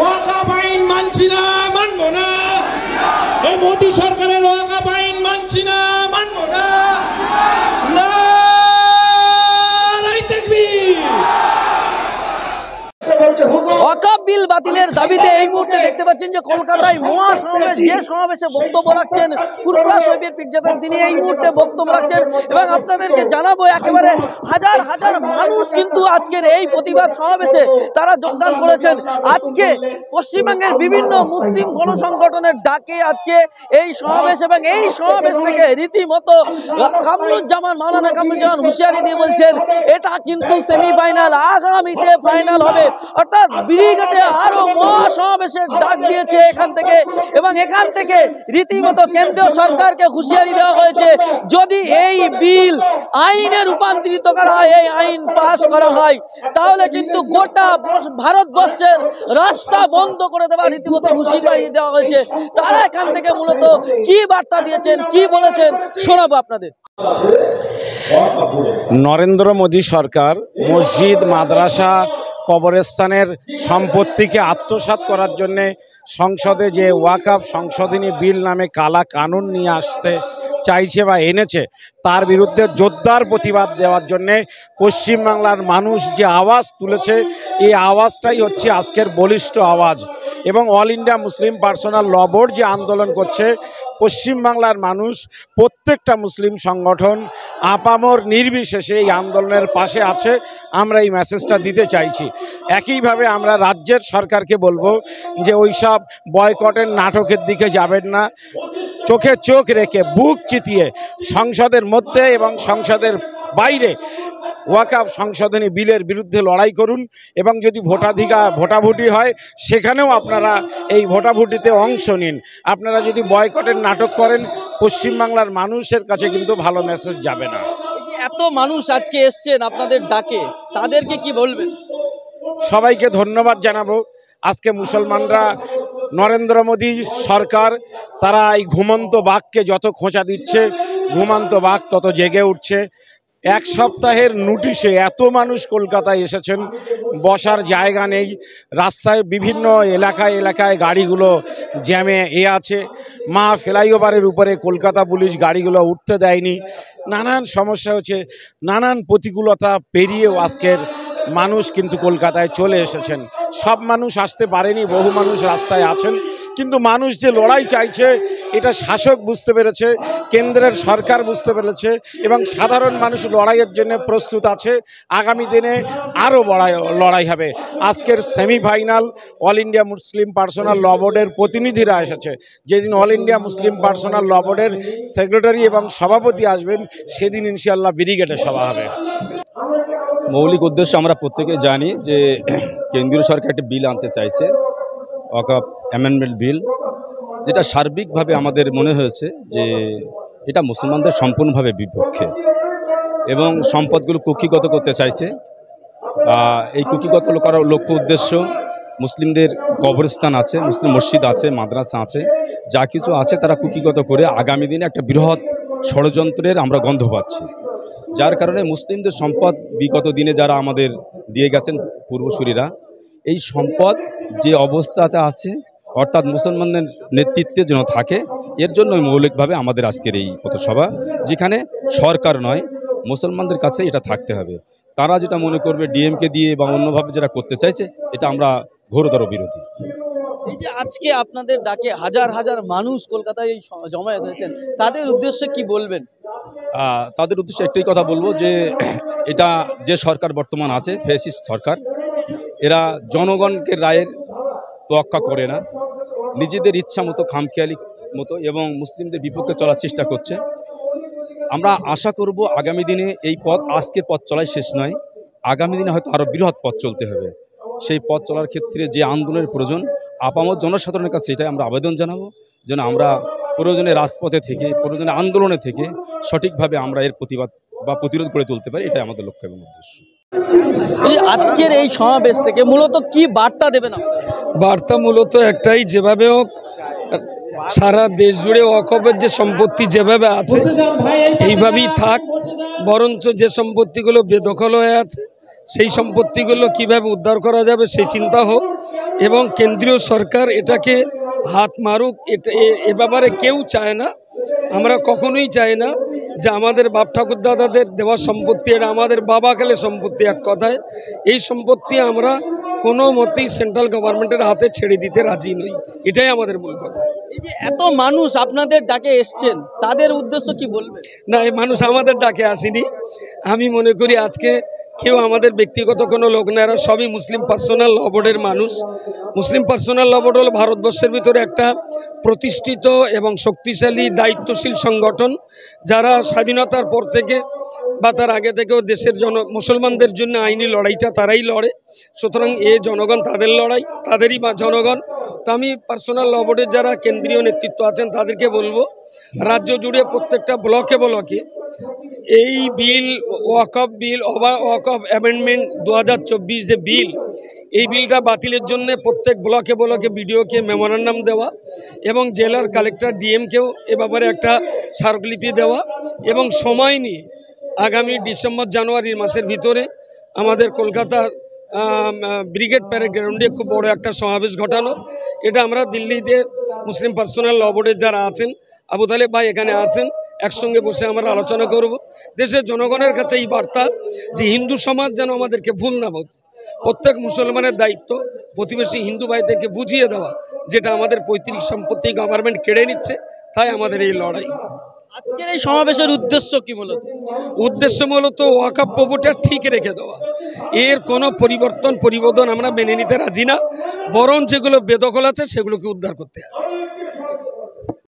ওয়াকাফ আইন মানছি না, মানবো না। এই মোদী সরকারের ওয়াকাফ আইন মানছি না, মানবো না। নারায়ে তাকবীর। ওয়াকফ বিল বাতিলের দাবিতে এই মুহূর্তে দেখতে পাচ্ছেন যে কলকাতায় মহাসমাবেশ, যে সমাবেশে বক্তব্য রাখছেন ফুরফুরা শরীফের পীরজাদা, তিনি এই মুহূর্তে বক্তব্য রাখছেন এবং আপনাদেরকে জানাবো একেবারে হাজার হাজার মানুষ কিন্তু আজকের এই প্রতিবাদ সমাবেশে তারা যোগদান করেছেন। আজকে পশ্চিমবঙ্গের বিভিন্ন মুসলিম গণসংগঠনের ডাকে আজকে এই সমাবেশ, এবং এই সমাবেশ থেকে রীতিমতো কামরুজ্জামান, মাওলানা কামরুজ্জামান হুঁশিয়ারি দিয়ে বলছেন এটা কিন্তু সেমিফাইনাল, আগামীতে ফাইনাল হবে। অর্থাৎ ব্রিগেডে আরো মহাসমাবেশের ডাক দিয়েছে এখান থেকে, এবং এখান থেকে রীতিমতো কেন্দ্রীয় সরকারকে হুঁশিয়ারি দেওয়া হয়েছে যদি এই বিল আইনে রূপান্তরিত করা হয়, এই আইন পাশ করা হয়, তাহলে কিন্তু গোটা ভারতবর্ষের রাস্তা বন্ধ করে দেওয়ার রীতিমতো হুঁশিয়ারি দেওয়া হয়েছে। তারা এখান থেকে মূলত কি বার্তা দিয়েছেন, কি বলেছেন শোনাবো আপনাদের। নরেন্দ্র মোদী সরকার মসজিদ, মাদ্রাসা, কবরস্থানের সম্পত্তিকে আত্মসাৎ করার জন্যে সংসদে যে ওয়াকফ সংশোধনী বিল নামে কালা কানুন নিয়ে আসতে চাইছে বা এনেছে, তার বিরুদ্ধে জোরদার প্রতিবাদ দেওয়ার জন্যে পশ্চিমবাংলার মানুষ যে আওয়াজ তুলেছে, এই আওয়াজটাই হচ্ছে আজকের বলিষ্ঠ আওয়াজ। এবং অল ইন্ডিয়া মুসলিম পার্সোনাল ল বোর্ড যে আন্দোলন করছে, পশ্চিমবাংলার মানুষ, প্রত্যেকটা মুসলিম সংগঠন আপামর নির্বিশেষে এই আন্দোলনের পাশে আছে। আমরা এই মেসেজটা দিতে চাইছি। একইভাবে আমরা রাজ্যের সরকারকে বলবো যে ওইসব বয়কটের নাটকের দিকে যাবেন না, চোখে চোখ রেখে বুক চিতিয়ে সংসদের মধ্যে এবং সংসদের বাইরে ওয়াকফ সংশোধনী বিলের বিরুদ্ধে লড়াই করুন। এবং যদি ভোটাভুটি হয় সেখানেও আপনারা এই ভোটাভুটিতে অংশ নিন। আপনারা যদি বয়কটের নাটক করেন, পশ্চিমবাংলার মানুষের কাছে কিন্তু ভালো মেসেজ যাবে না। এত মানুষ আজকে এসছেন আপনাদের ডাকে, তাদেরকে কি বলবেন? সবাইকে ধন্যবাদ জানাবো। আজকে মুসলমানরা, নরেন্দ্র মোদী সরকার, তারা এই ঘুমন্ত বাঘকে যত খোঁচা দিচ্ছে, ঘুমন্ত বাঘ তত জেগে উঠছে। এক সপ্তাহের নোটিশে এত মানুষ কলকাতায় এসেছেন, বসার জায়গা নেই। রাস্তায় বিভিন্ন এলাকায় এলাকায় গাড়িগুলো জ্যামে আছে। মা ফ্লাইওভারের উপরে কলকাতা পুলিশ গাড়িগুলো উঠতে দেয়নি। নানান সমস্যা হচ্ছে, নানান প্রতিকূলতা পেরিয়েও আজকের মানুষ কিন্তু কলকাতায় চলে এসেছেন। সব মানুষ আসতে পারেনি, বহু মানুষ রাস্তায় আছেন, কিন্তু মানুষ যে লড়াই চাইছে এটা শাসক বুঝতে পেরেছে, কেন্দ্রের সরকার বুঝতে পেরেছে, এবং সাধারণ মানুষ লড়াইয়ের জন্য প্রস্তুত আছে। আগামী দিনে আরও লড়াই হবে। আজকের semifinal All India Muslim Personal Law বোর্ডের প্রতিনিধিরা এসেছে। যেদিন All India Muslim Personal Law বোর্ডের সেক্রেটারি এবং সভাপতি আসবেন, সেদিন ইনশাআল্লাহ ব্রিগেডে সভা হবে। মৌলিক উদ্দেশ্য আমরা প্রত্যেকে জানি যে কেন্দ্রীয় সরকার একটি বিল আনতে চাইছে, ওয়াকফ অ্যামেন্ডমেন্ট বিল, যেটা সার্বিকভাবে আমাদের মনে হয়েছে যে এটা মুসলমানদের সম্পূর্ণভাবে বিপক্ষে এবং সম্পদগুলো কুক্ষিগত করতে চাইছে। এই কুক্ষিগত করার লক্ষ্য উদ্দেশ্য, মুসলিমদের কবরস্থান আছে, মুসলিম মসজিদ আছে, মাদ্রাসা আছে, যা কিছু আছে তারা কুক্ষিগত করে আগামী দিনে একটা বৃহৎ ষড়যন্ত্রের আমরা গন্ধ পাচ্ছি। যার কারণে মুসলিমদের সম্পদ বিগত দিনে যারা আমাদের দিয়ে গেছেন পূর্বসূরীরা, এই সম্পদ যে অবস্থাতে আছে, অর্থাৎ মুসলমানদের নেতৃত্বে যেন থাকে, এর জন্যই মৌলিকভাবে আমাদের আজকের এই পথসভা, যেখানে সরকার নয়, মুসলমানদের কাছে এটা থাকতে হবে। তারা যেটা মনে করবে ডিএমকে দিয়ে বা অন্যভাবে যেটা করতে চাইছে, এটা আমরা ঘোরতর বিরোধী। এই যে আজকে আপনাদের ডাকে হাজার হাজার মানুষ কলকাতায় জমায়েত হয়েছেন, তাদের উদ্দেশ্যে কি বলবেন? তাদের উদ্দেশ্যে একটাই কথা বলবো যে এটা যে সরকার বর্তমান আছে, ফ্যাসিস্ট সরকার, এরা জনগণকে রায়ের তোয়াক্কা করে না, নিজেদের ইচ্ছা মতো, খামখেয়ালি মতো এবং মুসলিমদের বিপক্ষে চলার চেষ্টা করছে। আমরা আশা করব আগামী দিনে এই পথ, আজকের পথ চলাই শেষ নয়, আগামী দিনে হয়তো আরও বৃহৎ পথ চলতে হবে। সেই পথ চলার ক্ষেত্রে যে আন্দোলনের প্রয়োজন, আপামর জনসাধারণের কাছে এটাই আমরা আবেদন জানাবো, যেন আমরা প্রয়োজনে রাজপথে থেকে, প্রয়োজনে আন্দোলনে থেকে সঠিকভাবে আমরা এর প্রতিবাদ বা প্রতিরোধ করে তুলতে পারি। এটাই আমাদের লক্ষ্য এবং উদ্দেশ্য। আজকের এই সমাবেশ থেকে মূলত কি বার্তা দেবেন? বার্তা মূলত একটাই, যেভাবে হোক সারা দেশ জুড়ে ওয়াকফের যে সম্পত্তি যেভাবে আছে এইভাবেই থাক, বরঞ্চ যে সম্পত্তিগুলো বেদখল হয়ে আছে সেই সম্পত্তিগুলো কিভাবে উদ্ধার করা যাবে সেই চিন্তা হোক, এবং কেন্দ্রীয় সরকার এটাকে হাত মারুক। এ ব্যাপারে কেউ চায় না, আমরা কখনোই চাই না যে আমাদের বাপ ঠাকুর দাদাদের দেওয়া সম্পত্তি, এটা আমাদের বাবাকালে সম্পত্তি। এক কথায় এই সম্পত্তি আমরা কোনো মতেই সেন্ট্রাল গভর্নমেন্টের হাতে ছেড়ে দিতে রাজি নই, এটাই আমাদের মূল কথা। এই যে এত মানুষ আপনাদের ডাকে এসছেন, তাদের উদ্দেশ্য কি বলবেন? না, এই মানুষ আমাদের ডাকে আসেনি। আমি মনে করি আজকে কেউ আমাদের ব্যক্তিগত কোনো লোক না, এরা সবই মুসলিম পার্সোনাল ল বোর্ডের মানুষ। মুসলিম পার্সোনাল ল বোর্ড হলো ভারতবর্ষের ভিতরে একটা প্রতিষ্ঠিত এবং শক্তিশালী দায়িত্বশীল সংগঠন, যারা স্বাধীনতার পর থেকে বা তার আগে থেকেও দেশের মুসলমানদের জন্য আইনি লড়াইটা তারাই লড়ে। সুতরাং জনগণ তাদের লড়াই, তাদেরই বা জনগণ। তো আমি পার্সোনাল ল বোর্ডের যারা কেন্দ্রীয় নেতৃত্ব আছেন তাদেরকে বলবো, রাজ্য জুড়ে প্রত্যেকটা ব্লকে ব্লকে এই বিল, ওয়াকফ বিল, ওয়াকফ অ্যামেন্ডমেন্ট 2024 যে বিল, এই বিলটা বাতিলের জন্য প্রত্যেক ব্লকে ব্লকে বিডিওকে মেমোরান্ডাম দেওয়া এবং জেলার কালেক্টর ডিএমকেও এ ব্যাপারে একটা স্মারকলিপি দেওয়া, এবং সময় নিয়ে আগামী ডিসেম্বর জানুয়ারির মাসের ভিতরে আমাদের কলকাতা ব্রিগেড প্যারেড গ্রাউন্ডে খুব বড় একটা সমাবেশ ঘটানো। এটা আমরা দিল্লিতে মুসলিম পার্সোনাল ল বোর্ডের যারা আছেন, আবু তালেব ভাই এখানে আছেন, একসঙ্গে বসে আমরা আলোচনা করব। দেশের জনগণের কাছে এই বার্তা যে হিন্দু সমাজ যেন আমাদেরকে ভুল না বোঝে। প্রত্যেক মুসলমানের দায়িত্ব প্রতিবেশী হিন্দু ভাইদেরকে বুঝিয়ে দেওয়া, যেটা আমাদের পৈতৃক সম্পত্তি গভর্নমেন্ট কেড়ে নিচ্ছে, তাই আমাদের এই লড়াই। আজকের এই সমাবেশের উদ্দেশ্য কি? উদ্দেশ্য মূলত ওয়াকফ প্রভুটা ঠিক রেখে দেওয়া। এর কোনো পরিবর্তন আমরা মেনে নিতে রাজি না, বরং যেগুলো বেদখল আছে সেগুলোকে উদ্ধার করতে হবে।